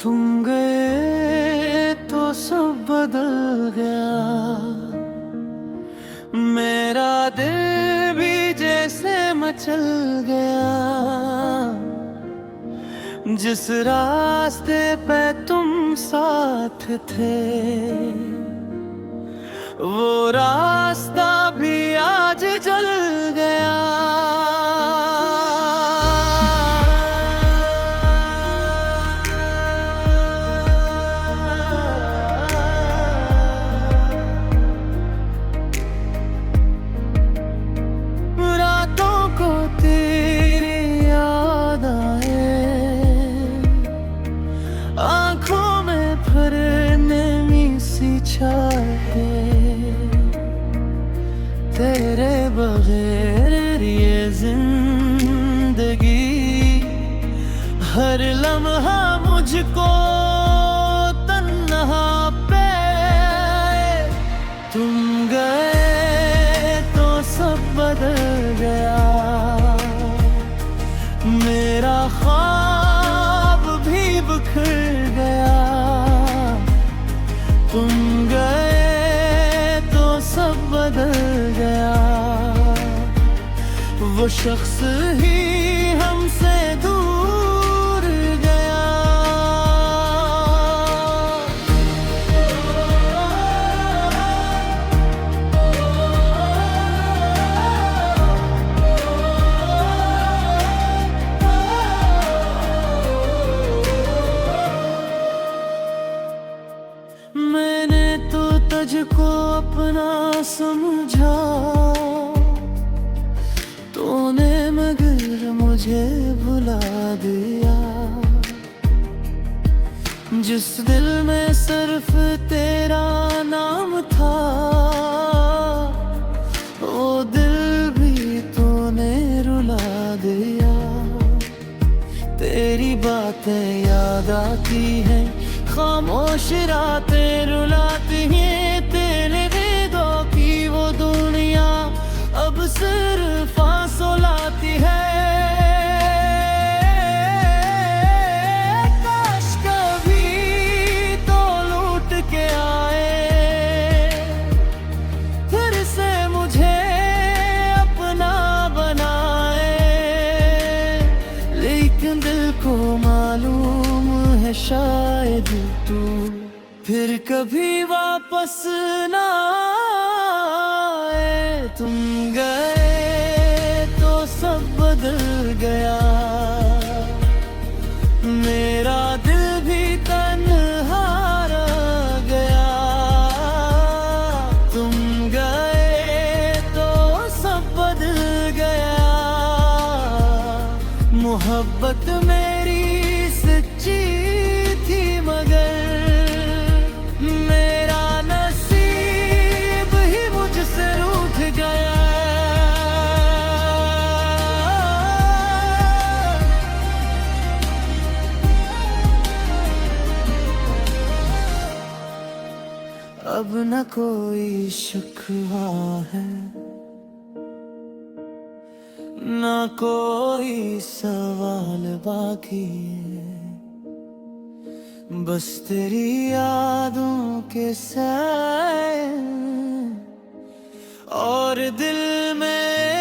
तुम गए तो सब बदल गया, मेरा दिल भी जैसे मचल गया। जिस रास्ते पे तुम साथ थे, वो रास्ता भी आज जल गया। रातों को तेरी याद आए, आंखों में भरने सी चाहे। तेरे बगैर ये जिंदगी, हर लम्हा मुझको तन्हा पे। तुम गए तो सब बदल गया, मेरा ख्वाब भी बिखर गया। तुम गए तो सब बदल गया, वो शख्स ही हमसे दूर गया। मैंने तो तुझको अपना समझा, तूने मगर मुझे भुला दिया। जिस दिल में सिर्फ तेरा नाम था, वो दिल भी तूने रुला दिया। तेरी बातें याद आती हैं, खामोश रातें रुलाती हैं। तेरे वेदों की वो दुनिया अब सिर्फ आंसू लाती है। काश कभी तो लौट के आए, फिर से मुझे अपना बनाए। लेकिन दिल को मालूम है शायद तू फिर कभी वापस ना आए। तुम गए तो सब बदल गया, मेरा दिल भी तन्हा रह गया। तुम गए तो सब बदल गया, मोहब्बत मेरी सच्ची थी मगर मेरा नसीब ही मुझसे रूठ गया। अब न कोई शिकवा है, ना कोई सवाल बाकी है। बस तेरी यादों के साए और दिल में